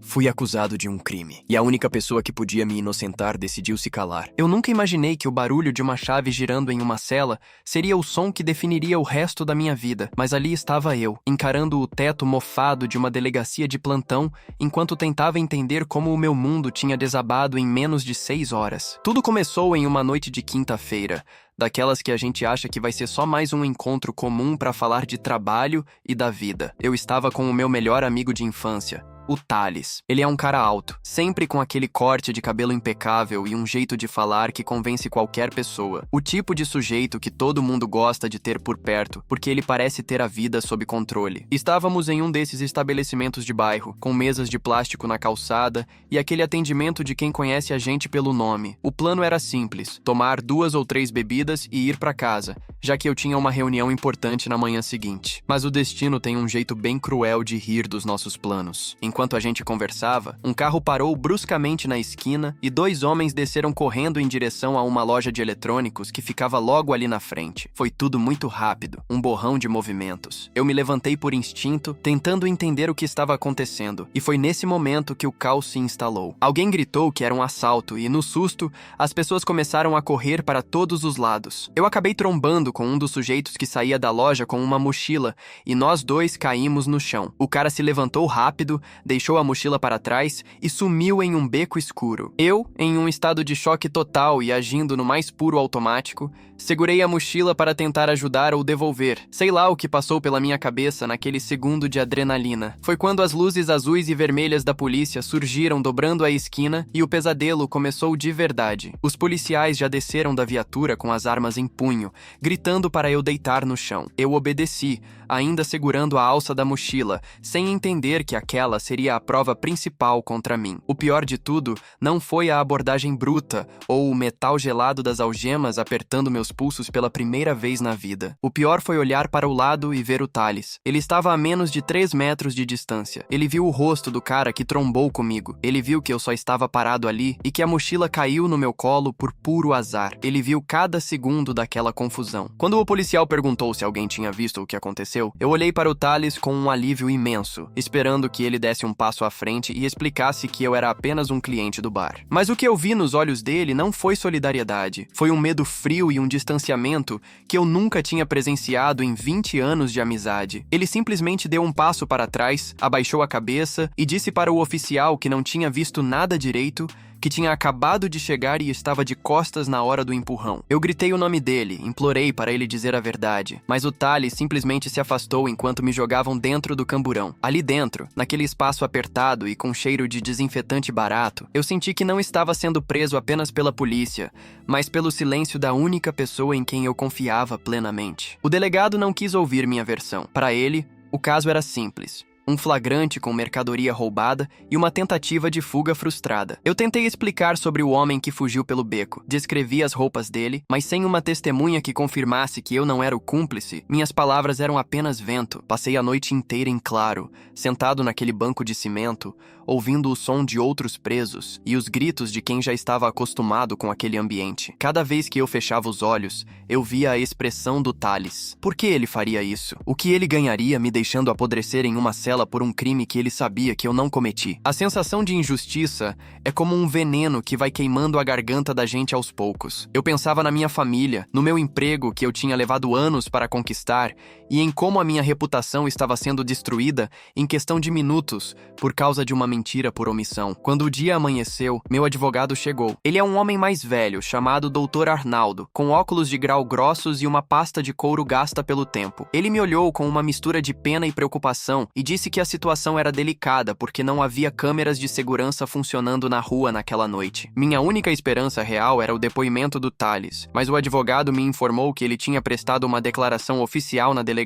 Fui acusado de um crime, e a única pessoa que podia me inocentar decidiu se calar. Eu nunca imaginei que o barulho de uma chave girando em uma cela seria o som que definiria o resto da minha vida, mas ali estava eu, encarando o teto mofado de uma delegacia de plantão, enquanto tentava entender como o meu mundo tinha desabado em menos de 6 horas. Tudo começou em uma noite de quinta-feira, daquelas que a gente acha que vai ser só mais um encontro comum para falar de trabalho e da vida. Eu estava com o meu melhor amigo de infância, o Thales. Ele é um cara alto, sempre com aquele corte de cabelo impecável e um jeito de falar que convence qualquer pessoa. O tipo de sujeito que todo mundo gosta de ter por perto, porque ele parece ter a vida sob controle. Estávamos em um desses estabelecimentos de bairro, com mesas de plástico na calçada e aquele atendimento de quem conhece a gente pelo nome. O plano era simples: tomar 2 ou 3 bebidas e ir para casa, já que eu tinha uma reunião importante na manhã seguinte. Mas o destino tem um jeito bem cruel de rir dos nossos planos. Enquanto a gente conversava, um carro parou bruscamente na esquina e 2 homens desceram correndo em direção a uma loja de eletrônicos que ficava logo ali na frente. Foi tudo muito rápido, um borrão de movimentos. Eu me levantei por instinto, tentando entender o que estava acontecendo, e foi nesse momento que o caos se instalou. Alguém gritou que era um assalto e, no susto, as pessoas começaram a correr para todos os lados. Eu acabei trombando com um dos sujeitos que saía da loja com uma mochila e nós 2 caímos no chão. O cara se levantou rápido, deixou a mochila para trás e sumiu em um beco escuro. Eu, em um estado de choque total e agindo no mais puro automático, segurei a mochila para tentar ajudar ou devolver. Sei lá o que passou pela minha cabeça naquele segundo de adrenalina. Foi quando as luzes azuis e vermelhas da polícia surgiram dobrando a esquina e o pesadelo começou de verdade. Os policiais já desceram da viatura com as armas em punho, gritando para eu deitar no chão. Eu obedeci, ainda segurando a alça da mochila, sem entender que aquela seria a prova principal contra mim. O pior de tudo não foi a abordagem bruta ou o metal gelado das algemas apertando meus pulsos pela primeira vez na vida. O pior foi olhar para o lado e ver o Thales. Ele estava a menos de 3 metros de distância. Ele viu o rosto do cara que trombou comigo. Ele viu que eu só estava parado ali e que a mochila caiu no meu colo por puro azar. Ele viu cada segundo daquela confusão. Quando o policial perguntou se alguém tinha visto o que aconteceu, eu olhei para o Thales com um alívio imenso, esperando que ele desse um passo à frente e explicasse que eu era apenas um cliente do bar. Mas o que eu vi nos olhos dele não foi solidariedade. Foi um medo frio e um distanciamento que eu nunca tinha presenciado em 20 anos de amizade. Ele simplesmente deu um passo para trás, abaixou a cabeça e disse para o oficial que não tinha visto nada direito, que tinha acabado de chegar e estava de costas na hora do empurrão. Eu gritei o nome dele, implorei para ele dizer a verdade, mas o Thales simplesmente se afastou enquanto me jogavam dentro do camburão. Ali dentro, naquele espaço apertado e com cheiro de desinfetante barato, eu senti que não estava sendo preso apenas pela polícia, mas pelo silêncio da única pessoa em quem eu confiava plenamente. O delegado não quis ouvir minha versão. Para ele, o caso era simples: um flagrante com mercadoria roubada e uma tentativa de fuga frustrada. Eu tentei explicar sobre o homem que fugiu pelo beco, descrevi as roupas dele, mas sem uma testemunha que confirmasse que eu não era o cúmplice, minhas palavras eram apenas vento. Passei a noite inteira em claro, sentado naquele banco de cimento, ouvindo o som de outros presos e os gritos de quem já estava acostumado com aquele ambiente. Cada vez que eu fechava os olhos, eu via a expressão do Thales. Por que ele faria isso? O que ele ganharia me deixando apodrecer em uma cela por um crime que ele sabia que eu não cometi? A sensação de injustiça é como um veneno que vai queimando a garganta da gente aos poucos. Eu pensava na minha família, no meu emprego que eu tinha levado anos para conquistar e em como a minha reputação estava sendo destruída em questão de minutos por causa de uma mentira por omissão. Quando o dia amanheceu, meu advogado chegou. Ele é um homem mais velho, chamado Dr. Arnaldo, com óculos de grau grossos e uma pasta de couro gasta pelo tempo. Ele me olhou com uma mistura de pena e preocupação e disse que a situação era delicada porque não havia câmeras de segurança funcionando na rua naquela noite. Minha única esperança real era o depoimento do Thales, mas o advogado me informou que ele tinha prestado uma declaração oficial na delegacia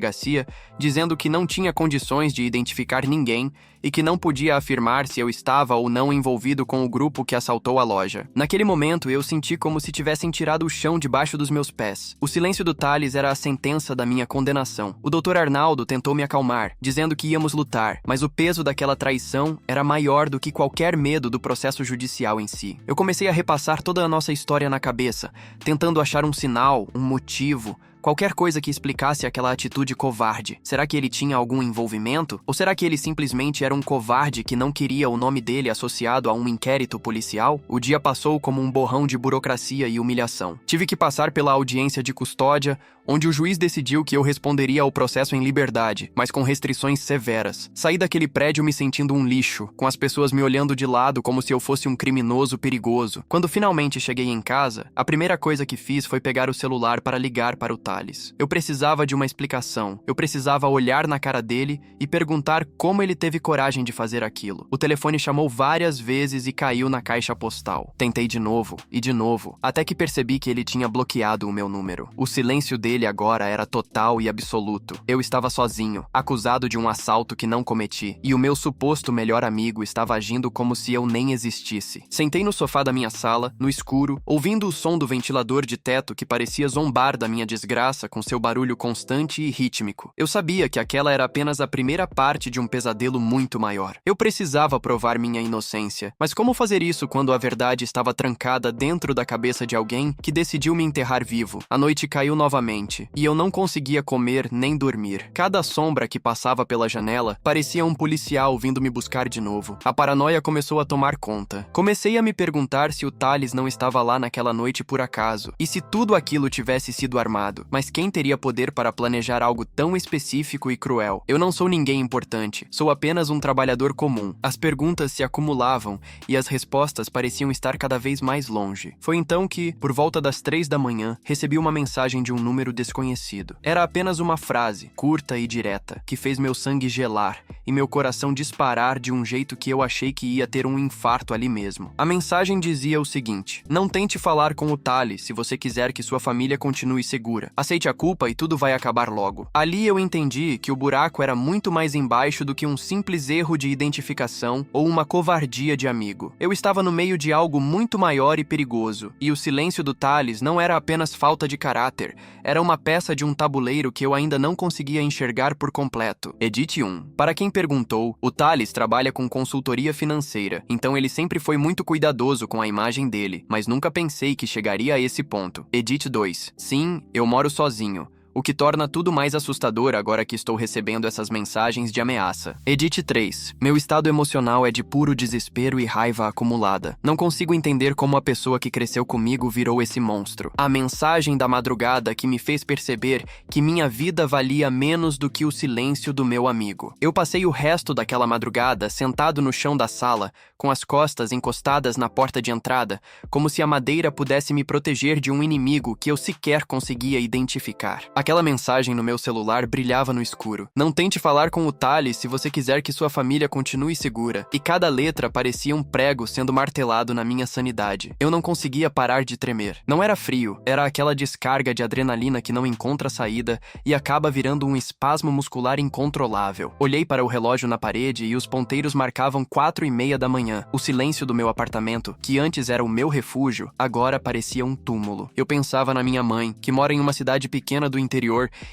dizendo que não tinha condições de identificar ninguém e que não podia afirmar se eu estava ou não envolvido com o grupo que assaltou a loja. Naquele momento, eu senti como se tivessem tirado o chão debaixo dos meus pés. O silêncio do Thales era a sentença da minha condenação. O Dr. Arnaldo tentou me acalmar, dizendo que íamos lutar, mas o peso daquela traição era maior do que qualquer medo do processo judicial em si. Eu comecei a repassar toda a nossa história na cabeça, tentando achar um sinal, um motivo, Qualquer coisa que explicasse aquela atitude covarde. Será que ele tinha algum envolvimento? Ou será que ele simplesmente era um covarde que não queria o nome dele associado a um inquérito policial? O dia passou como um borrão de burocracia e humilhação. Tive que passar pela audiência de custódia, onde o juiz decidiu que eu responderia ao processo em liberdade, mas com restrições severas. Saí daquele prédio me sentindo um lixo, com as pessoas me olhando de lado como se eu fosse um criminoso perigoso. Quando finalmente cheguei em casa, a primeira coisa que fiz foi pegar o celular para ligar para o Thales. Eu precisava de uma explicação. Eu precisava olhar na cara dele e perguntar como ele teve coragem de fazer aquilo. O telefone chamou várias vezes e caiu na caixa postal. Tentei de novo, até que percebi que ele tinha bloqueado o meu número. O silêncio dele agora era total e absoluto. Eu estava sozinho, acusado de um assalto que não cometi, e o meu suposto melhor amigo estava agindo como se eu nem existisse. Sentei no sofá da minha sala, no escuro, ouvindo o som do ventilador de teto que parecia zombar da minha desgraça com seu barulho constante e rítmico. Eu sabia que aquela era apenas a primeira parte de um pesadelo muito maior. Eu precisava provar minha inocência, mas como fazer isso quando a verdade estava trancada dentro da cabeça de alguém que decidiu me enterrar vivo? A noite caiu novamente, e eu não conseguia comer nem dormir. Cada sombra que passava pela janela parecia um policial vindo me buscar de novo. A paranoia começou a tomar conta. Comecei a me perguntar se o Thales não estava lá naquela noite por acaso, e se tudo aquilo tivesse sido armado. Mas quem teria poder para planejar algo tão específico e cruel? Eu não sou ninguém importante, sou apenas um trabalhador comum. As perguntas se acumulavam e as respostas pareciam estar cada vez mais longe. Foi então que, por volta das 3 da manhã, recebi uma mensagem de um número desconhecido. Era apenas uma frase, curta e direta, que fez meu sangue gelar e meu coração disparar de um jeito que eu achei que ia ter um infarto ali mesmo. A mensagem dizia o seguinte: não tente falar com o Thales se você quiser que sua família continue segura. Aceite a culpa e tudo vai acabar logo. Ali eu entendi que o buraco era muito mais embaixo do que um simples erro de identificação ou uma covardia de amigo. Eu estava no meio de algo muito maior e perigoso, e o silêncio do Thales não era apenas falta de caráter, era uma peça de um tabuleiro que eu ainda não conseguia enxergar por completo. Edit 1. Para quem perguntou, o Thales trabalha com consultoria financeira, então ele sempre foi muito cuidadoso com a imagem dele, mas nunca pensei que chegaria a esse ponto. Edit 2. Sim, eu moro sozinho, o que torna tudo mais assustador agora que estou recebendo essas mensagens de ameaça. Edit 3. Meu estado emocional é de puro desespero e raiva acumulada. Não consigo entender como a pessoa que cresceu comigo virou esse monstro. A mensagem da madrugada que me fez perceber que minha vida valia menos do que o silêncio do meu amigo. Eu passei o resto daquela madrugada sentado no chão da sala, com as costas encostadas na porta de entrada, como se a madeira pudesse me proteger de um inimigo que eu sequer conseguia identificar. Aquela mensagem no meu celular brilhava no escuro. Não tente falar com o Thales se você quiser que sua família continue segura. E cada letra parecia um prego sendo martelado na minha sanidade. Eu não conseguia parar de tremer. Não era frio, era aquela descarga de adrenalina que não encontra saída e acaba virando um espasmo muscular incontrolável. Olhei para o relógio na parede e os ponteiros marcavam 4:30 da manhã. O silêncio do meu apartamento, que antes era o meu refúgio, agora parecia um túmulo. Eu pensava na minha mãe, que mora em uma cidade pequena do interior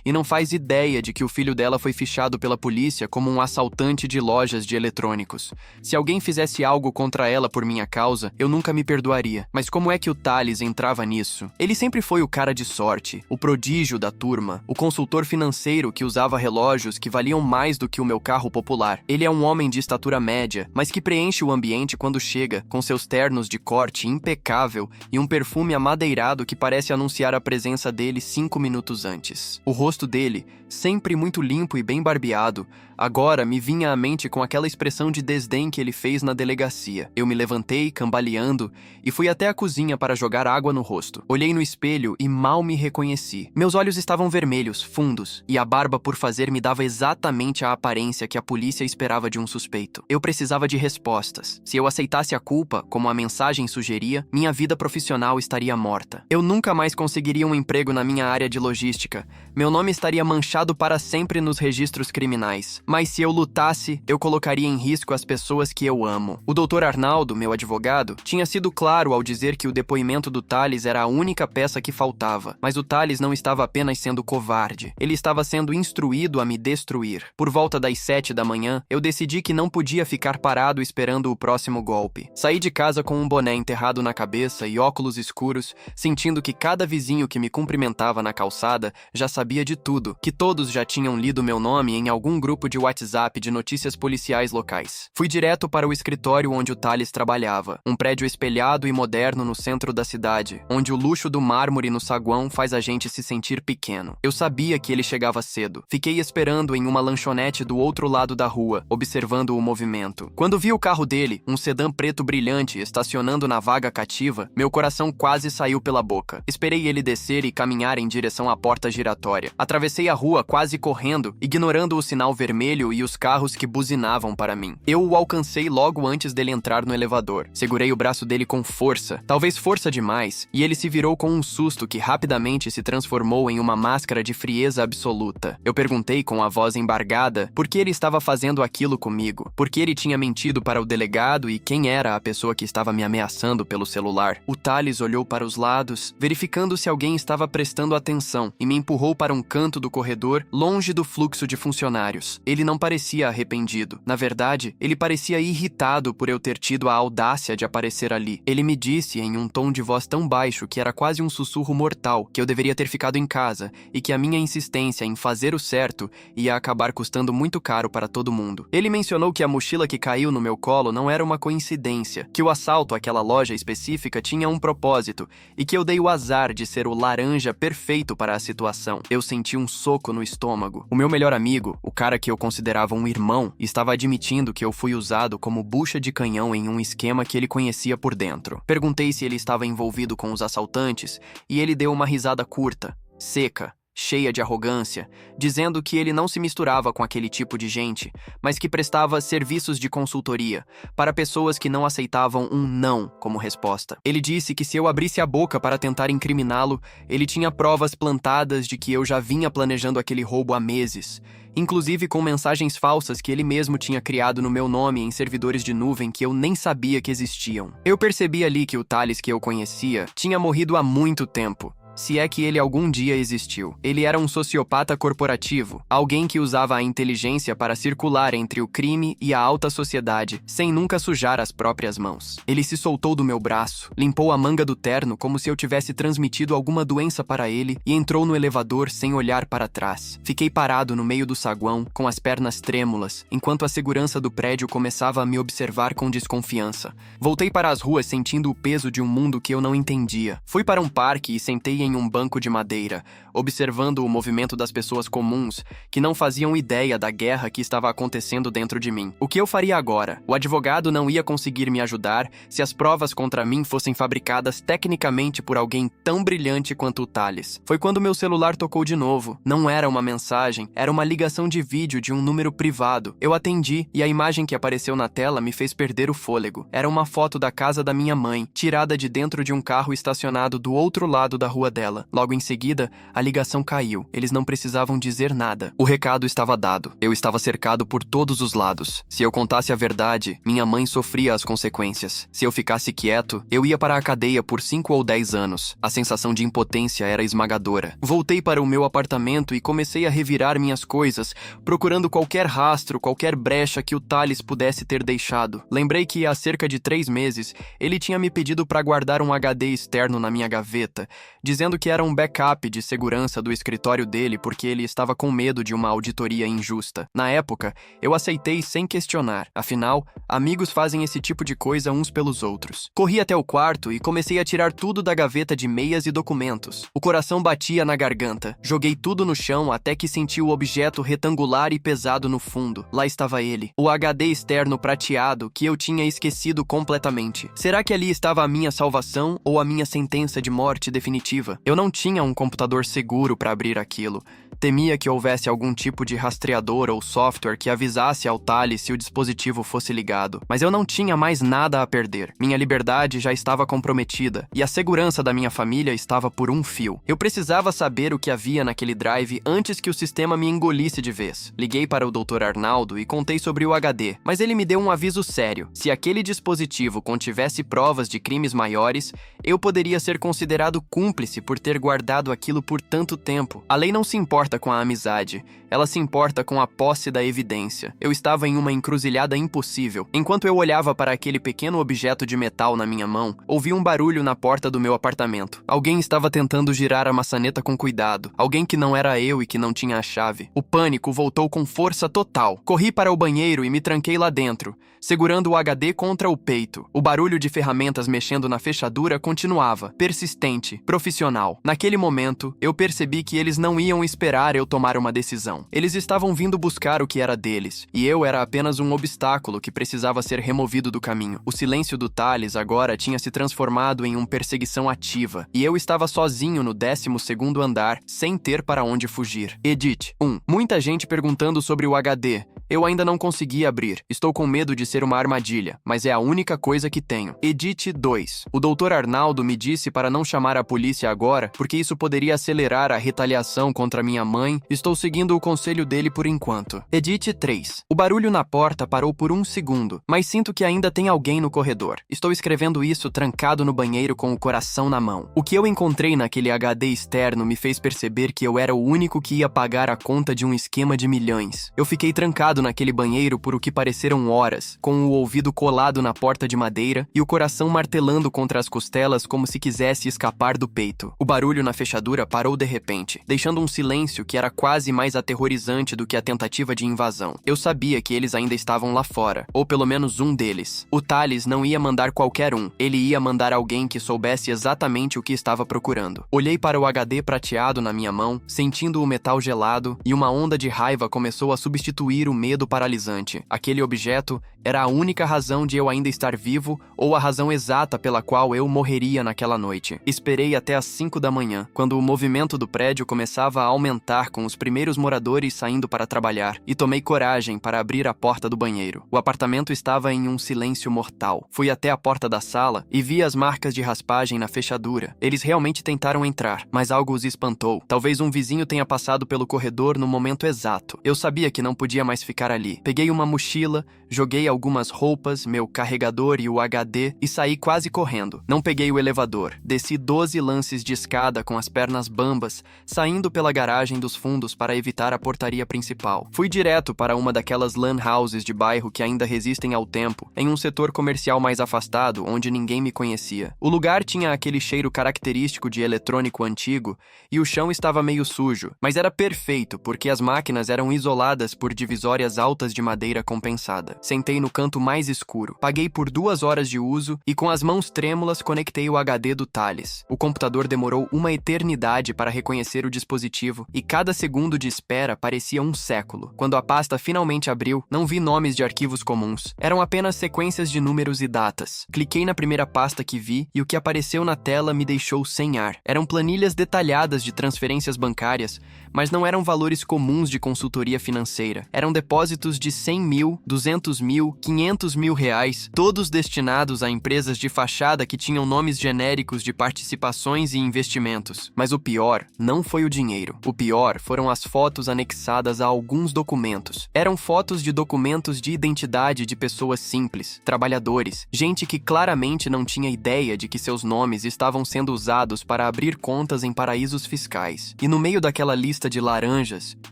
e não faz ideia de que o filho dela foi fichado pela polícia como um assaltante de lojas de eletrônicos. Se alguém fizesse algo contra ela por minha causa, eu nunca me perdoaria. Mas como é que o Thales entrava nisso? Ele sempre foi o cara de sorte, o prodígio da turma, o consultor financeiro que usava relógios que valiam mais do que o meu carro popular. Ele é um homem de estatura média, mas que preenche o ambiente quando chega, com seus ternos de corte impecável e um perfume amadeirado que parece anunciar a presença dele 5 minutos antes. O rosto dele, sempre muito limpo e bem barbeado, agora me vinha à mente com aquela expressão de desdém que ele fez na delegacia. Eu me levantei, cambaleando, e fui até a cozinha para jogar água no rosto. Olhei no espelho e mal me reconheci. Meus olhos estavam vermelhos, fundos, e a barba por fazer me dava exatamente a aparência que a polícia esperava de um suspeito. Eu precisava de respostas. Se eu aceitasse a culpa, como a mensagem sugeria, minha vida profissional estaria morta. Eu nunca mais conseguiria um emprego na minha área de logística. Meu nome estaria manchado para sempre nos registros criminais. Mas se eu lutasse, eu colocaria em risco as pessoas que eu amo. O Dr. Arnaldo, meu advogado, tinha sido claro ao dizer que o depoimento do Thales era a única peça que faltava. Mas o Thales não estava apenas sendo covarde. Ele estava sendo instruído a me destruir. Por volta das 7 da manhã, eu decidi que não podia ficar parado esperando o próximo golpe. Saí de casa com um boné enterrado na cabeça e óculos escuros, sentindo que cada vizinho que me cumprimentava na calçada já sabia de tudo, que todos já tinham lido meu nome em algum grupo de WhatsApp de notícias policiais locais. Fui direto para o escritório onde o Thales trabalhava, um prédio espelhado e moderno no centro da cidade, onde o luxo do mármore no saguão faz a gente se sentir pequeno. Eu sabia que ele chegava cedo. Fiquei esperando em uma lanchonete do outro lado da rua, observando o movimento. Quando vi o carro dele, um sedã preto brilhante, estacionando na vaga cativa, meu coração quase saiu pela boca. Esperei ele descer e caminhar em direção à porta giratória. Atravessei a rua quase correndo, ignorando o sinal vermelho e os carros que buzinavam para mim. Eu o alcancei logo antes dele entrar no elevador. Segurei o braço dele com força, talvez força demais, e ele se virou com um susto que rapidamente se transformou em uma máscara de frieza absoluta. Eu perguntei com a voz embargada por que ele estava fazendo aquilo comigo, por que ele tinha mentido para o delegado e quem era a pessoa que estava me ameaçando pelo celular. O Thales olhou para os lados, verificando se alguém estava prestando atenção, e me empurrou para um canto do corredor, longe do fluxo de funcionários. Ele não parecia arrependido. Na verdade, ele parecia irritado por eu ter tido a audácia de aparecer ali. Ele me disse em um tom de voz tão baixo que era quase um sussurro mortal, que eu deveria ter ficado em casa e que a minha insistência em fazer o certo ia acabar custando muito caro para todo mundo. Ele mencionou que a mochila que caiu no meu colo não era uma coincidência, que o assalto àquela loja específica tinha um propósito e que eu dei o azar de ser o laranja perfeito para a situação. Eu senti um soco no estômago. O meu melhor amigo, o cara que eu considerava um irmão, estava admitindo que eu fui usado como bucha de canhão em um esquema que ele conhecia por dentro. Perguntei se ele estava envolvido com os assaltantes e ele deu uma risada curta, seca, cheia de arrogância, dizendo que ele não se misturava com aquele tipo de gente, mas que prestava serviços de consultoria para pessoas que não aceitavam um não como resposta. Ele disse que se eu abrisse a boca para tentar incriminá-lo, ele tinha provas plantadas de que eu já vinha planejando aquele roubo há meses, inclusive com mensagens falsas que ele mesmo tinha criado no meu nome em servidores de nuvem que eu nem sabia que existiam. Eu percebi ali que o Thales que eu conhecia tinha morrido há muito tempo, se é que ele algum dia existiu. Ele era um sociopata corporativo, alguém que usava a inteligência para circular entre o crime e a alta sociedade, sem nunca sujar as próprias mãos. Ele se soltou do meu braço, limpou a manga do terno como se eu tivesse transmitido alguma doença para ele e entrou no elevador sem olhar para trás. Fiquei parado no meio do saguão, com as pernas trêmulas, enquanto a segurança do prédio começava a me observar com desconfiança. Voltei para as ruas sentindo o peso de um mundo que eu não entendia. Fui para um parque e sentei em um banco de madeira, observando o movimento das pessoas comuns que não faziam ideia da guerra que estava acontecendo dentro de mim. O que eu faria agora? O advogado não ia conseguir me ajudar se as provas contra mim fossem fabricadas tecnicamente por alguém tão brilhante quanto o Thales. Foi quando meu celular tocou de novo. Não era uma mensagem, era uma ligação de vídeo de um número privado. Eu atendi e a imagem que apareceu na tela me fez perder o fôlego. Era uma foto da casa da minha mãe, tirada de dentro de um carro estacionado do outro lado da rua dela. Logo em seguida, a ligação caiu. Eles não precisavam dizer nada. O recado estava dado. Eu estava cercado por todos os lados. Se eu contasse a verdade, minha mãe sofria as consequências. Se eu ficasse quieto, eu ia para a cadeia por 5 ou 10 anos. A sensação de impotência era esmagadora. Voltei para o meu apartamento e comecei a revirar minhas coisas, procurando qualquer rastro, qualquer brecha que o Thales pudesse ter deixado. Lembrei que há cerca de 3 meses, ele tinha me pedido para guardar um HD externo na minha gaveta, dizendo que era um backup de segurança do escritório dele porque ele estava com medo de uma auditoria injusta. Na época, eu aceitei sem questionar. Afinal, amigos fazem esse tipo de coisa uns pelos outros. Corri até o quarto e comecei a tirar tudo da gaveta de meias e documentos. O coração batia na garganta. Joguei tudo no chão até que senti o objeto retangular e pesado no fundo. Lá estava ele, o HD externo prateado que eu tinha esquecido completamente. Será que ali estava a minha salvação ou a minha sentença de morte definitiva? Eu não tinha um computador seguro para abrir aquilo. Temia que houvesse algum tipo de rastreador ou software que avisasse ao Thales se o dispositivo fosse ligado. Mas eu não tinha mais nada a perder. Minha liberdade já estava comprometida e a segurança da minha família estava por um fio. Eu precisava saber o que havia naquele drive antes que o sistema me engolisse de vez. Liguei para o Dr. Arnaldo e contei sobre o HD, mas ele me deu um aviso sério. Se aquele dispositivo contivesse provas de crimes maiores, eu poderia ser considerado cúmplice por ter guardado aquilo por tanto tempo. A lei não se importa com a amizade, ela se importa com a posse da evidência. Eu estava em uma encruzilhada impossível. Enquanto eu olhava para aquele pequeno objeto de metal na minha mão, ouvi um barulho na porta do meu apartamento. Alguém estava tentando girar a maçaneta com cuidado. Alguém que não era eu e que não tinha a chave. O pânico voltou com força total. Corri para o banheiro e me tranquei lá dentro, segurando o HD contra o peito. O barulho de ferramentas mexendo na fechadura continuava, persistente, profissional. Naquele momento, eu percebi que eles não iam esperar eu tomar uma decisão. Eles estavam vindo buscar o que era deles, e eu era apenas um obstáculo que precisava ser removido do caminho. O silêncio do Thales agora tinha se transformado em uma perseguição ativa, e eu estava sozinho no 12º andar, sem ter para onde fugir. Edit 1. Muita gente perguntando sobre o HD. Eu ainda não consegui abrir. Estou com medo de ser uma armadilha, mas é a única coisa que tenho. Edit 2. O Dr. Arnaldo me disse para não chamar a polícia agora, porque isso poderia acelerar a retaliação contra minha mãe. Estou seguindo o conselho dele por enquanto. Edit 3. O barulho na porta parou por 1 segundo, mas sinto que ainda tem alguém no corredor. Estou escrevendo isso trancado no banheiro com o coração na mão. O que eu encontrei naquele HD externo me fez perceber que eu era o único que ia pagar a conta de um esquema de milhões. Eu fiquei trancado naquele banheiro por o que pareceram horas, com o ouvido colado na porta de madeira e o coração martelando contra as costelas como se quisesse escapar do peito. O barulho na fechadura parou de repente, deixando um silêncio que era quase mais aterrorizante do que a tentativa de invasão. Eu sabia que eles ainda estavam lá fora, ou pelo menos um deles. O Thales não ia mandar qualquer um, ele ia mandar alguém que soubesse exatamente o que estava procurando. Olhei para o HD prateado na minha mão, sentindo o metal gelado, e uma onda de raiva começou a substituir o medo paralisante. Aquele objeto era a única razão de eu ainda estar vivo ou a razão exata pela qual eu morreria naquela noite. Esperei até às 5 da manhã, quando o movimento do prédio começava a aumentar com os primeiros moradores saindo para trabalhar, e tomei coragem para abrir a porta do banheiro. O apartamento estava em um silêncio mortal. Fui até a porta da sala e vi as marcas de raspagem na fechadura. Eles realmente tentaram entrar, mas algo os espantou. Talvez um vizinho tenha passado pelo corredor no momento exato. Eu sabia que não podia mais ficar ali. Peguei uma mochila, joguei algumas roupas, meu carregador e o HD e saí quase correndo. Não peguei o elevador. Desci 12 lances de escada com as pernas bambas, saindo pela garagem dos fundos para evitar a portaria principal. Fui direto para uma daquelas lan houses de bairro que ainda resistem ao tempo, em um setor comercial mais afastado, onde ninguém me conhecia. O lugar tinha aquele cheiro característico de eletrônico antigo e o chão estava meio sujo, mas era perfeito porque as máquinas eram isoladas por divisórias altas de madeira compensada. Sentei no canto mais escuro. Paguei por 2 horas de uso e com as mãos trêmulas conectei o HD do Thales. O computador demorou uma eternidade para reconhecer o dispositivo e cada segundo de espera parecia um século. Quando a pasta finalmente abriu, não vi nomes de arquivos comuns. Eram apenas sequências de números e datas. Cliquei na primeira pasta que vi e o que apareceu na tela me deixou sem ar. Eram planilhas detalhadas de transferências bancárias, mas não eram valores comuns de consultoria financeira. Eram depósitos de 100 mil, 200 mil, 500 mil reais, todos destinados a empresas de fachada que tinham nomes genéricos de participações e investimentos. Mas o pior não foi o dinheiro. O pior foram as fotos anexadas a alguns documentos. Eram fotos de documentos de identidade de pessoas simples, trabalhadores, gente que claramente não tinha ideia de que seus nomes estavam sendo usados para abrir contas em paraísos fiscais. E no meio daquela lista de laranjas,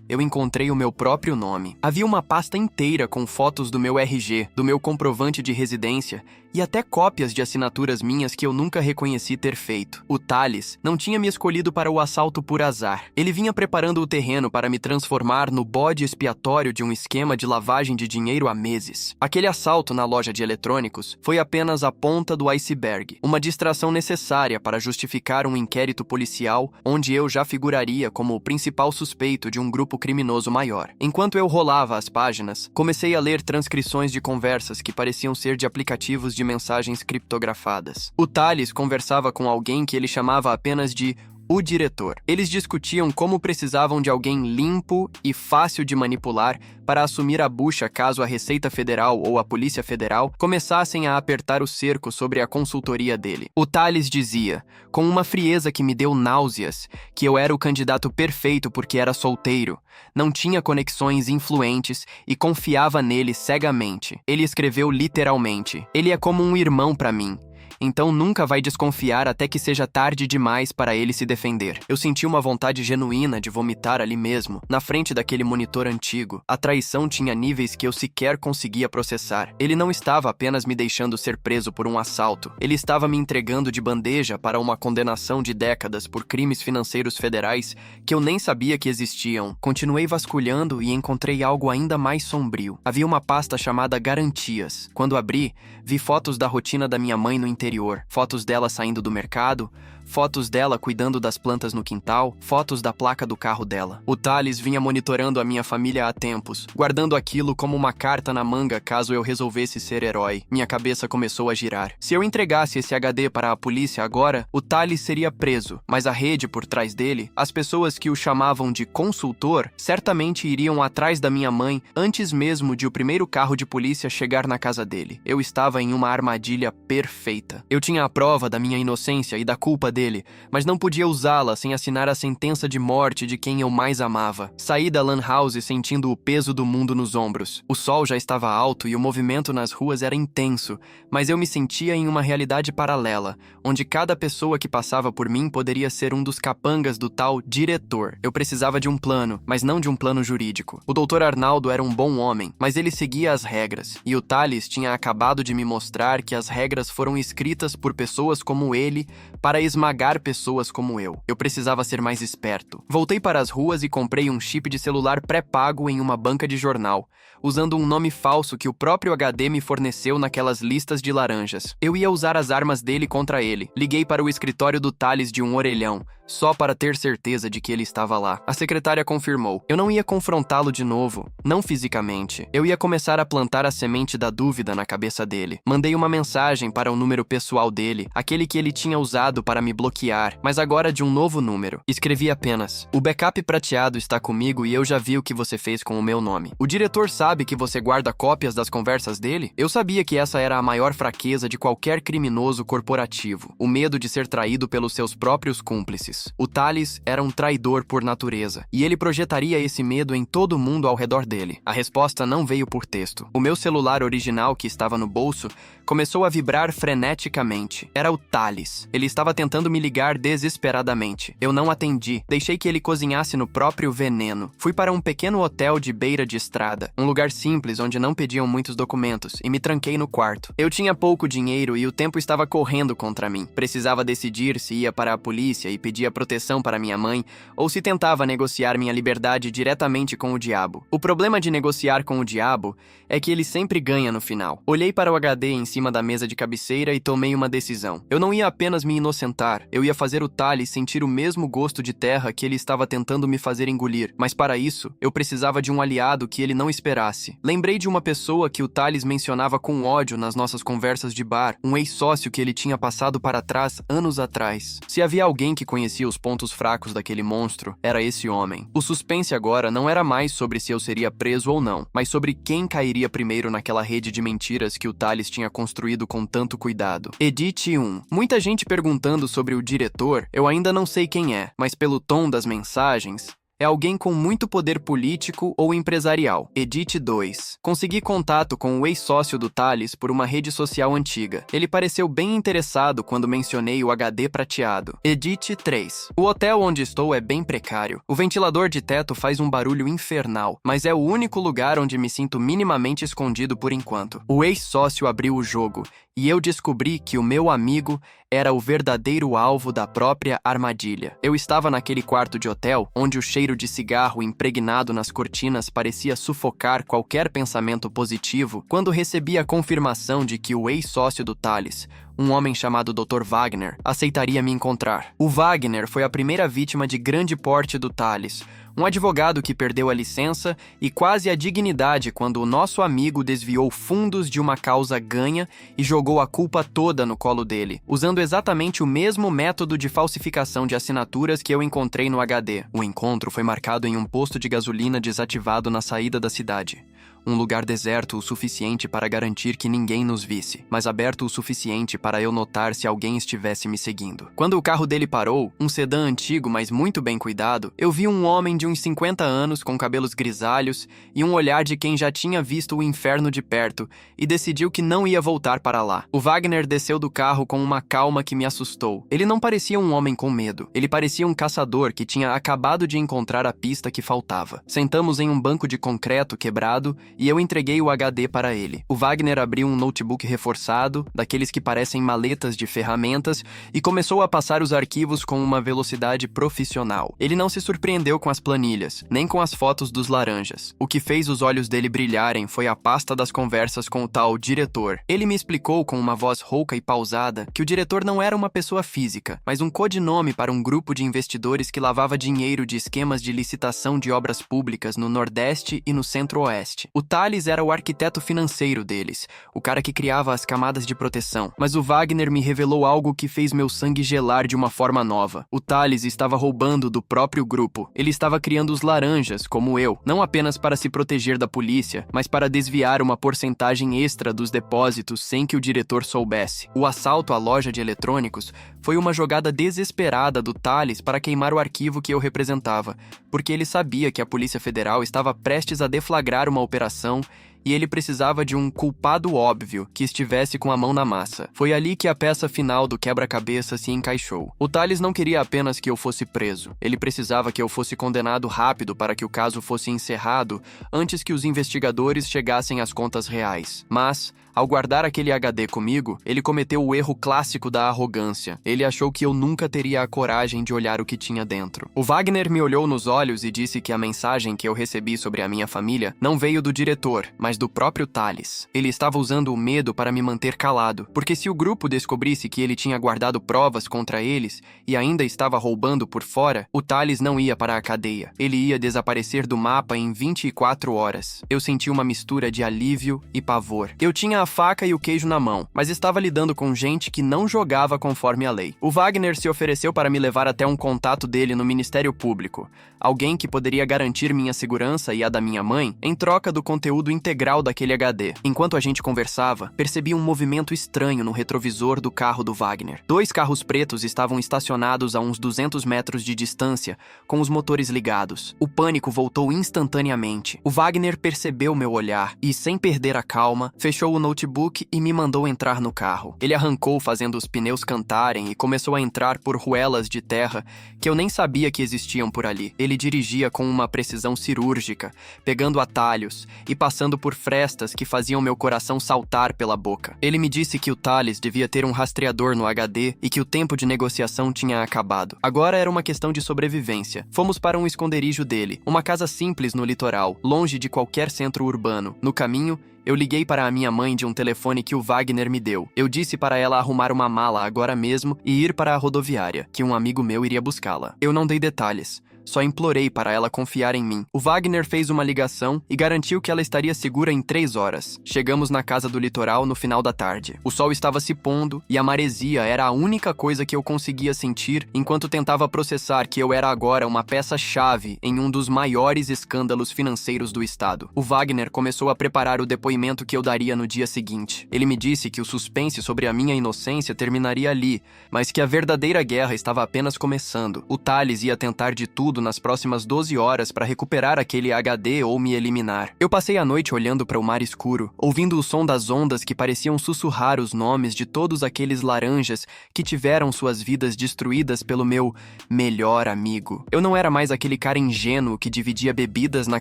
eu encontrei o meu próprio nome. Havia uma pasta inteira com fotos do meu RG, do meu comprovante de residência e até cópias de assinaturas minhas que eu nunca reconheci ter feito. O Thales não tinha me escolhido para o assalto por azar. Ele vinha preparando o terreno para me transformar no bode expiatório de um esquema de lavagem de dinheiro há meses. Aquele assalto na loja de eletrônicos foi apenas a ponta do iceberg, uma distração necessária para justificar um inquérito policial onde eu já figuraria como o principal suspeito de um grupo criminoso maior. Enquanto eu rolava as páginas, comecei a ler transcrições de conversas que pareciam ser de aplicativos de mensagens criptografadas. O Thales conversava com alguém que ele chamava apenas de o diretor. Eles discutiam como precisavam de alguém limpo e fácil de manipular para assumir a bucha caso a Receita Federal ou a Polícia Federal começassem a apertar o cerco sobre a consultoria dele. O Thales dizia, com uma frieza que me deu náuseas, que eu era o candidato perfeito porque era solteiro, não tinha conexões influentes e confiava nele cegamente. Ele escreveu literalmente, ele é como um irmão para mim. então nunca vai desconfiar até que seja tarde demais para ele se defender. Eu senti uma vontade genuína de vomitar ali mesmo, na frente daquele monitor antigo. A traição tinha níveis que eu sequer conseguia processar. Ele não estava apenas me deixando ser preso por um assalto, ele estava me entregando de bandeja para uma condenação de décadas por crimes financeiros federais que eu nem sabia que existiam. Continuei vasculhando e encontrei algo ainda mais sombrio. Havia uma pasta chamada Garantias. Quando abri, vi fotos da rotina da minha mãe no interior, fotos dela saindo do mercado, fotos dela cuidando das plantas no quintal, fotos da placa do carro dela. O Thales vinha monitorando a minha família há tempos, guardando aquilo como uma carta na manga caso eu resolvesse ser herói. Minha cabeça começou a girar. Se eu entregasse esse HD para a polícia agora, o Thales seria preso, mas a rede por trás dele, as pessoas que o chamavam de consultor, certamente iriam atrás da minha mãe antes mesmo de o primeiro carro de polícia chegar na casa dele. Eu estava em uma armadilha perfeita. Eu tinha a prova da minha inocência e da culpa dele, mas não podia usá-la sem assinar a sentença de morte de quem eu mais amava. Saí da lan house sentindo o peso do mundo nos ombros. O sol já estava alto e o movimento nas ruas era intenso, mas eu me sentia em uma realidade paralela, onde cada pessoa que passava por mim poderia ser um dos capangas do tal diretor. Eu precisava de um plano, mas não de um plano jurídico. O Dr. Arnaldo era um bom homem, mas ele seguia as regras, e o Thales tinha acabado de me mostrar que as regras foram escritas por pessoas como ele para esmagar pessoas como eu. Eu precisava ser mais esperto. Voltei para as ruas e comprei um chip de celular pré-pago em uma banca de jornal, usando um nome falso que o próprio HD me forneceu naquelas listas de laranjas. Eu ia usar as armas dele contra ele. Liguei para o escritório do Thales de um orelhão, só para ter certeza de que ele estava lá. A secretária confirmou. Eu não ia confrontá-lo de novo, não fisicamente. Eu ia começar a plantar a semente da dúvida na cabeça dele. Mandei uma mensagem para o número pessoal dele, aquele que ele tinha usado para me bloquear, mas agora de um novo número. Escrevi apenas: "O backup prateado está comigo e eu já vi o que você fez com o meu nome. O diretor sabe que você guarda cópias das conversas dele?" Eu sabia que essa era a maior fraqueza de qualquer criminoso corporativo, o medo de ser traído pelos seus próprios cúmplices. O Thales era um traidor por natureza, e ele projetaria esse medo em todo mundo ao redor dele. A resposta não veio por texto. O meu celular original, que estava no bolso, começou a vibrar freneticamente. Era o Thales. Ele estava tentando me ligar desesperadamente. Eu não atendi. Deixei que ele cozinhasse no próprio veneno. Fui para um pequeno hotel de beira de estrada, um lugar simples onde não pediam muitos documentos, e me tranquei no quarto. Eu tinha pouco dinheiro e o tempo estava correndo contra mim. Precisava decidir se ia para a polícia e pedia proteção para minha mãe, ou se tentava negociar minha liberdade diretamente com o diabo. O problema de negociar com o diabo é que ele sempre ganha no final. Olhei para o HD em cima da mesa de cabeceira e tomei uma decisão. Eu não ia apenas me inocentar, eu ia fazer o Thales sentir o mesmo gosto de terra que ele estava tentando me fazer engolir, mas para isso, eu precisava de um aliado que ele não esperasse. Lembrei de uma pessoa que o Thales mencionava com ódio nas nossas conversas de bar, um ex-sócio que ele tinha passado para trás anos atrás. Se havia alguém que conhecia os pontos fracos daquele monstro, era esse homem. O suspense agora não era mais sobre se eu seria preso ou não, mas sobre quem cairia primeiro naquela rede de mentiras que o Thales tinha construído com tanto cuidado. Edit 1. Muita gente perguntando sobre o diretor, eu ainda não sei quem é, mas pelo tom das mensagens, é alguém com muito poder político ou empresarial. Edit 2. Consegui contato com o ex-sócio do Thales por uma rede social antiga. Ele pareceu bem interessado quando mencionei o HD prateado. Edit 3. O hotel onde estou é bem precário. O ventilador de teto faz um barulho infernal, mas é o único lugar onde me sinto minimamente escondido por enquanto. O ex-sócio abriu o jogo, e eu descobri que o meu amigo era o verdadeiro alvo da própria armadilha. Eu estava naquele quarto de hotel, onde o cheiro de cigarro impregnado nas cortinas parecia sufocar qualquer pensamento positivo, quando recebi a confirmação de que o ex-sócio do Thales, um homem chamado Dr. Wagner, aceitaria me encontrar. O Wagner foi a primeira vítima de grande porte do Thales, um advogado que perdeu a licença e quase a dignidade quando o nosso amigo desviou fundos de uma causa ganha e jogou a culpa toda no colo dele, usando exatamente o mesmo método de falsificação de assinaturas que eu encontrei no HD. O encontro foi marcado em um posto de gasolina desativado na saída da cidade. Um lugar deserto o suficiente para garantir que ninguém nos visse, mas aberto o suficiente para eu notar se alguém estivesse me seguindo. Quando o carro dele parou, um sedã antigo, mas muito bem cuidado, eu vi um homem de uns 50 anos com cabelos grisalhos e um olhar de quem já tinha visto o inferno de perto e decidiu que não ia voltar para lá. O Wagner desceu do carro com uma calma que me assustou. Ele não parecia um homem com medo. Ele parecia um caçador que tinha acabado de encontrar a pista que faltava. Sentamos em um banco de concreto quebrado e eu entreguei o HD para ele. O Wagner abriu um notebook reforçado, daqueles que parecem maletas de ferramentas, e começou a passar os arquivos com uma velocidade profissional. Ele não se surpreendeu com as planilhas, nem com as fotos dos laranjas. O que fez os olhos dele brilharem foi a pasta das conversas com o tal diretor. Ele me explicou com uma voz rouca e pausada que o diretor não era uma pessoa física, mas um codinome para um grupo de investidores que lavava dinheiro de esquemas de licitação de obras públicas no Nordeste e no Centro-Oeste. O Thales era o arquiteto financeiro deles, o cara que criava as camadas de proteção. Mas o Wagner me revelou algo que fez meu sangue gelar de uma forma nova. O Thales estava roubando do próprio grupo. Ele estava criando os laranjas, como eu, não apenas para se proteger da polícia, mas para desviar uma porcentagem extra dos depósitos sem que o diretor soubesse. O assalto à loja de eletrônicos foi uma jogada desesperada do Thales para queimar o arquivo que eu representava, porque ele sabia que a Polícia Federal estava prestes a deflagrar uma operação e ele precisava de um culpado óbvio que estivesse com a mão na massa. Foi ali que a peça final do quebra-cabeça se encaixou. O Thales não queria apenas que eu fosse preso. Ele precisava que eu fosse condenado rápido para que o caso fosse encerrado antes que os investigadores chegassem às contas reais. Mas, ao guardar aquele HD comigo, ele cometeu o erro clássico da arrogância. Ele achou que eu nunca teria a coragem de olhar o que tinha dentro. O Wagner me olhou nos olhos e disse que a mensagem que eu recebi sobre a minha família não veio do diretor, mas do próprio Thales. Ele estava usando o medo para me manter calado, porque se o grupo descobrisse que ele tinha guardado provas contra eles e ainda estava roubando por fora, o Thales não ia para a cadeia. Ele ia desaparecer do mapa em 24 horas. Eu senti uma mistura de alívio e pavor. Eu tinha a faca e o queijo na mão, mas estava lidando com gente que não jogava conforme a lei. O Wagner se ofereceu para me levar até um contato dele no Ministério Público, alguém que poderia garantir minha segurança e a da minha mãe em troca do conteúdo integral daquele HD. Enquanto a gente conversava, percebi um movimento estranho no retrovisor do carro do Wagner. 2 carros pretos estavam estacionados a uns 200 metros de distância, com os motores ligados. O pânico voltou instantaneamente. O Wagner percebeu meu olhar e, sem perder a calma, fechou o notebook e me mandou entrar no carro. Ele arrancou fazendo os pneus cantarem e começou a entrar por ruelas de terra que eu nem sabia que existiam por ali. Ele dirigia com uma precisão cirúrgica, pegando atalhos e passando por frestas que faziam meu coração saltar pela boca. Ele me disse que o Thales devia ter um rastreador no HD e que o tempo de negociação tinha acabado. Agora era uma questão de sobrevivência. Fomos para um esconderijo dele, uma casa simples no litoral, longe de qualquer centro urbano. No caminho, eu liguei para a minha mãe de um telefone que o Wagner me deu. Eu disse para ela arrumar uma mala agora mesmo e ir para a rodoviária, que um amigo meu iria buscá-la. Eu não dei detalhes. Só implorei para ela confiar em mim. O Wagner fez uma ligação e garantiu que ela estaria segura em 3 horas. Chegamos na casa do litoral no final da tarde. O sol estava se pondo e a maresia era a única coisa que eu conseguia sentir enquanto tentava processar que eu era agora uma peça-chave em um dos maiores escândalos financeiros do estado. O Wagner começou a preparar o depoimento que eu daria no dia seguinte. Ele me disse que o suspense sobre a minha inocência terminaria ali, mas que a verdadeira guerra estava apenas começando. O Thales ia tentar de tudo nas próximas 12 horas para recuperar aquele HD ou me eliminar. Eu passei a noite olhando para o mar escuro, ouvindo o som das ondas que pareciam sussurrar os nomes de todos aqueles laranjas que tiveram suas vidas destruídas pelo meu melhor amigo. Eu não era mais aquele cara ingênuo que dividia bebidas na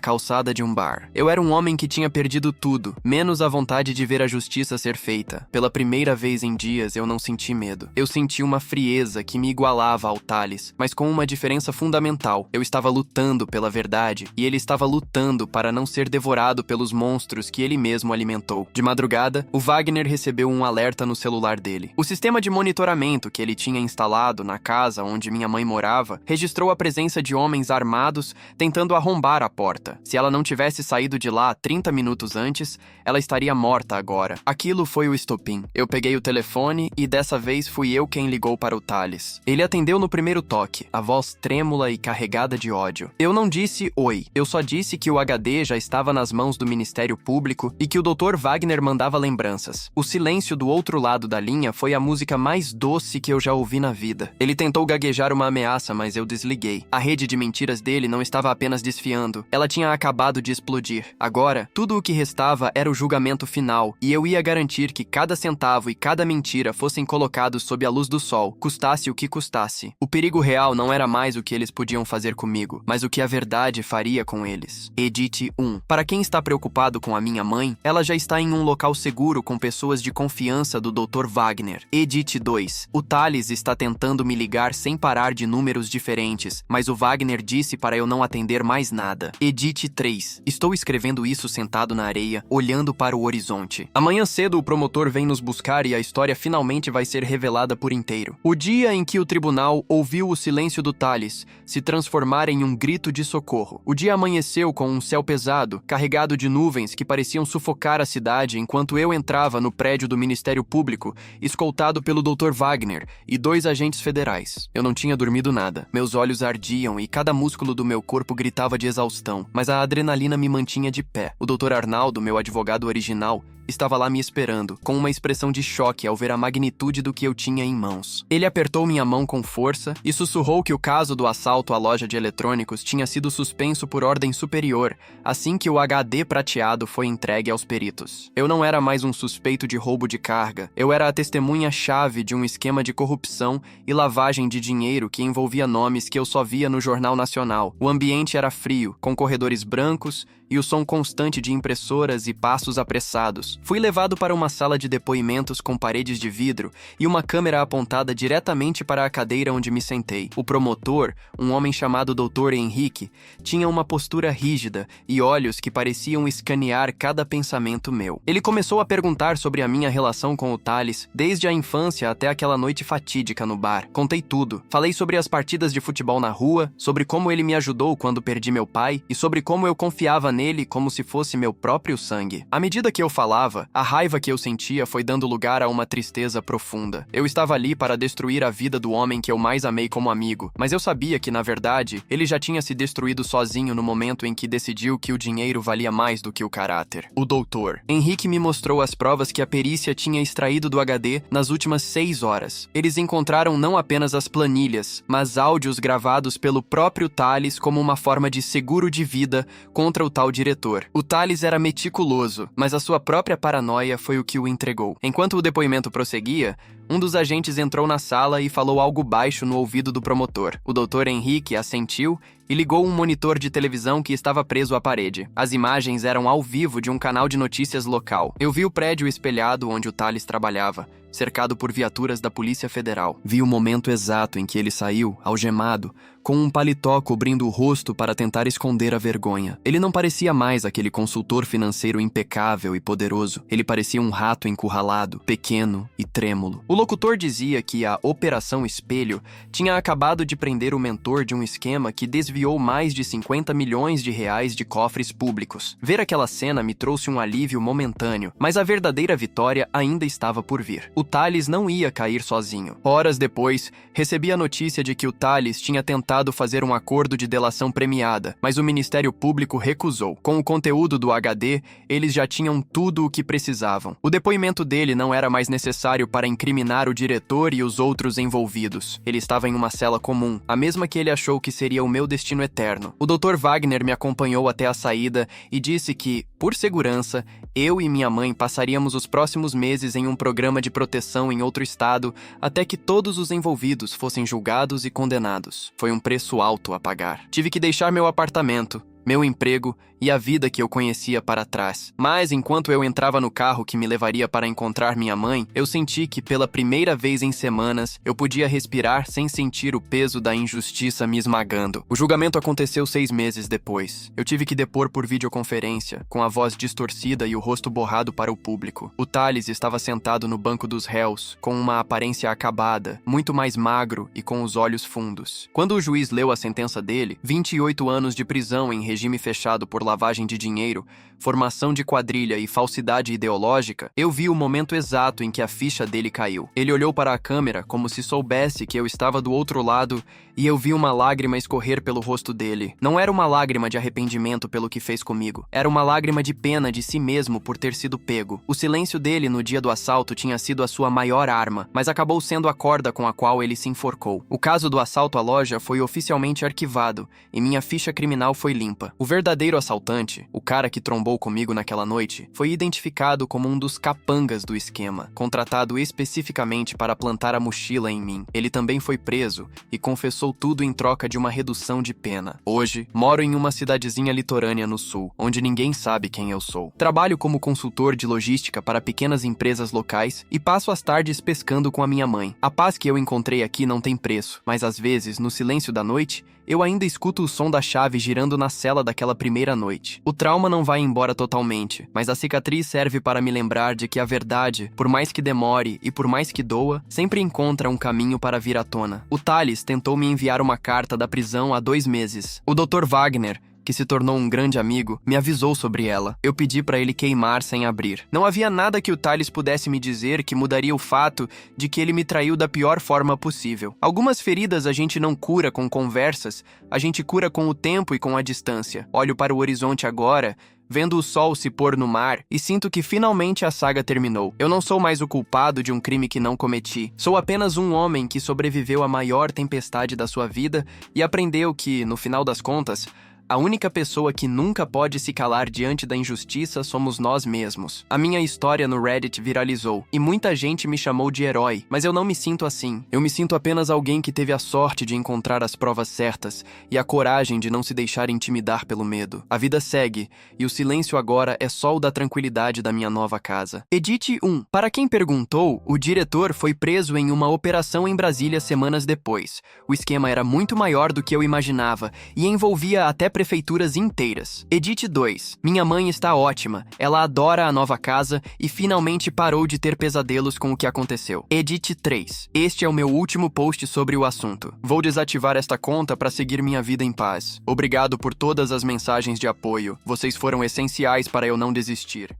calçada de um bar. Eu era um homem que tinha perdido tudo, menos a vontade de ver a justiça ser feita. Pela primeira vez em dias, eu não senti medo. Eu senti uma frieza que me igualava ao Thales, mas com uma diferença fundamental. Eu estava lutando pela verdade e ele estava lutando para não ser devorado pelos monstros que ele mesmo alimentou. De madrugada, o Wagner recebeu um alerta no celular dele. O sistema de monitoramento que ele tinha instalado na casa onde minha mãe morava registrou a presença de homens armados tentando arrombar a porta. Se ela não tivesse saído de lá 30 minutos antes, ela estaria morta agora. Aquilo foi o estopim. Eu peguei o telefone e dessa vez fui eu quem ligou para o Thales. Ele atendeu no primeiro toque, a voz trêmula e carregada carregada de ódio. Eu não disse oi, eu só disse que o HD já estava nas mãos do Ministério Público e que o Dr. Wagner mandava lembranças. O silêncio do outro lado da linha foi a música mais doce que eu já ouvi na vida. Ele tentou gaguejar uma ameaça, mas eu desliguei. A rede de mentiras dele não estava apenas desfiando, ela tinha acabado de explodir. Agora, tudo o que restava era o julgamento final, e eu ia garantir que cada centavo e cada mentira fossem colocados sob a luz do sol, custasse o que custasse. O perigo real não era mais o que eles podiam fazer comigo, mas o que a verdade faria com eles. Edit 1. Para quem está preocupado com a minha mãe, ela já está em um local seguro com pessoas de confiança do Dr. Wagner. Edit 2. O Thales está tentando me ligar sem parar de números diferentes, mas o Wagner disse para eu não atender mais nada. Edit 3. Estou escrevendo isso sentado na areia, olhando para o horizonte. Amanhã cedo o promotor vem nos buscar e a história finalmente vai ser revelada por inteiro. O dia em que o tribunal ouviu o silêncio do Thales se transformar em um grito de socorro. O dia amanheceu com um céu pesado, carregado de nuvens que pareciam sufocar a cidade enquanto eu entrava no prédio do Ministério Público, escoltado pelo Dr. Wagner e 2 agentes federais. Eu não tinha dormido nada. Meus olhos ardiam e cada músculo do meu corpo gritava de exaustão, mas a adrenalina me mantinha de pé. O Dr. Arnaldo, meu advogado original, estava lá me esperando, com uma expressão de choque ao ver a magnitude do que eu tinha em mãos. Ele apertou minha mão com força e sussurrou que o caso do assalto à loja de eletrônicos tinha sido suspenso por ordem superior, assim que o HD prateado foi entregue aos peritos. Eu não era mais um suspeito de roubo de carga, eu era a testemunha-chave de um esquema de corrupção e lavagem de dinheiro que envolvia nomes que eu só via no Jornal Nacional. O ambiente era frio, com corredores brancos e o som constante de impressoras e passos apressados. Fui levado para uma sala de depoimentos com paredes de vidro e uma câmera apontada diretamente para a cadeira onde me sentei. O promotor, um homem chamado Dr. Henrique, tinha uma postura rígida e olhos que pareciam escanear cada pensamento meu. Ele começou a perguntar sobre a minha relação com o Thales, desde a infância até aquela noite fatídica no bar. Contei tudo. Falei sobre as partidas de futebol na rua, sobre como ele me ajudou quando perdi meu pai e sobre como eu confiava nele como se fosse meu próprio sangue. À medida que eu falava, a raiva que eu sentia foi dando lugar a uma tristeza profunda. Eu estava ali para destruir a vida do homem que eu mais amei como amigo, mas eu sabia que, na verdade, ele já tinha se destruído sozinho no momento em que decidiu que o dinheiro valia mais do que o caráter. O doutor Henrique me mostrou as provas que a perícia tinha extraído do HD nas últimas 6 horas. Eles encontraram não apenas as planilhas, mas áudios gravados pelo próprio Thales como uma forma de seguro de vida contra o tal diretor. O Thales era meticuloso, mas a sua própria paranoia foi o que o entregou. Enquanto o depoimento prosseguia, um dos agentes entrou na sala e falou algo baixo no ouvido do promotor. O Dr. Henrique assentiu e ligou um monitor de televisão que estava preso à parede. As imagens eram ao vivo de um canal de notícias local. Eu vi o prédio espelhado onde o Thales trabalhava, cercado por viaturas da Polícia Federal. Vi o momento exato em que ele saiu, algemado, com um paletó cobrindo o rosto para tentar esconder a vergonha. Ele não parecia mais aquele consultor financeiro impecável e poderoso. Ele parecia um rato encurralado, pequeno e trêmulo. O locutor dizia que a Operação Espelho tinha acabado de prender o mentor de um esquema que desviou mais de 50 milhões de reais de cofres públicos. Ver aquela cena me trouxe um alívio momentâneo, mas a verdadeira vitória ainda estava por vir. O Thales não ia cair sozinho. Horas depois, recebi a notícia de que o Thales tinha tentado fazer um acordo de delação premiada, mas o Ministério Público recusou. Com o conteúdo do HD, eles já tinham tudo o que precisavam. O depoimento dele não era mais necessário para incriminar o diretor e os outros envolvidos. Ele estava em uma cela comum, a mesma que ele achou que seria o meu destino eterno. O Dr. Wagner me acompanhou até a saída e disse que, por segurança, eu e minha mãe passaríamos os próximos meses em um programa de proteção em outro estado até que todos os envolvidos fossem julgados e condenados. Foi um preço alto a pagar. Tive que deixar meu apartamento, meu emprego e a vida que eu conhecia para trás. Mas, enquanto eu entrava no carro que me levaria para encontrar minha mãe, eu senti que, pela primeira vez em semanas, eu podia respirar sem sentir o peso da injustiça me esmagando. O julgamento aconteceu 6 meses depois. Eu tive que depor por videoconferência, com a voz distorcida e o rosto borrado para o público. O Thales estava sentado no banco dos réus, com uma aparência acabada, muito mais magro e com os olhos fundos. Quando o juiz leu a sentença dele, 28 anos de prisão em regime fechado por lavagem de dinheiro, formação de quadrilha e falsidade ideológica, eu vi o momento exato em que a ficha dele caiu. Ele olhou para a câmera como se soubesse que eu estava do outro lado e eu vi uma lágrima escorrer pelo rosto dele. Não era uma lágrima de arrependimento pelo que fez comigo. Era uma lágrima de pena de si mesmo por ter sido pego. O silêncio dele no dia do assalto tinha sido a sua maior arma, mas acabou sendo a corda com a qual ele se enforcou. O caso do assalto à loja foi oficialmente arquivado e minha ficha criminal foi limpa. O verdadeiro assaltante, o cara que trombou comigo naquela noite, foi identificado como um dos capangas do esquema, contratado especificamente para plantar a mochila em mim. Ele também foi preso e confessou tudo em troca de uma redução de pena. Hoje, moro em uma cidadezinha litorânea no sul, onde ninguém sabe quem eu sou. Trabalho como consultor de logística para pequenas empresas locais e passo as tardes pescando com a minha mãe. A paz que eu encontrei aqui não tem preço, mas às vezes, no silêncio da noite, eu ainda escuto o som da chave girando na cela daquela primeira noite. O trauma não vai embora totalmente, mas a cicatriz serve para me lembrar de que a verdade, por mais que demore e por mais que doa, sempre encontra um caminho para vir à tona. O Thales tentou me enviar uma carta da prisão há 2 meses. O Dr. Wagner, que se tornou um grande amigo, me avisou sobre ela. Eu pedi para ele queimar sem abrir. Não havia nada que o Thales pudesse me dizer que mudaria o fato de que ele me traiu da pior forma possível. Algumas feridas a gente não cura com conversas, a gente cura com o tempo e com a distância. Olho para o horizonte agora, vendo o sol se pôr no mar, e sinto que finalmente a saga terminou. Eu não sou mais o culpado de um crime que não cometi. Sou apenas um homem que sobreviveu à maior tempestade da sua vida e aprendeu que, no final das contas, a única pessoa que nunca pode se calar diante da injustiça somos nós mesmos. A minha história no Reddit viralizou, e muita gente me chamou de herói, mas eu não me sinto assim. Eu me sinto apenas alguém que teve a sorte de encontrar as provas certas e a coragem de não se deixar intimidar pelo medo. A vida segue, e o silêncio agora é só o da tranquilidade da minha nova casa. Edit 1. Para quem perguntou, o diretor foi preso em uma operação em Brasília semanas depois. O esquema era muito maior do que eu imaginava, e envolvia até prefeituras inteiras. Edit 2. Minha mãe está ótima. Ela adora a nova casa e finalmente parou de ter pesadelos com o que aconteceu. Edit 3. Este é o meu último post sobre o assunto. Vou desativar esta conta para seguir minha vida em paz. Obrigado por todas as mensagens de apoio. Vocês foram essenciais para eu não desistir.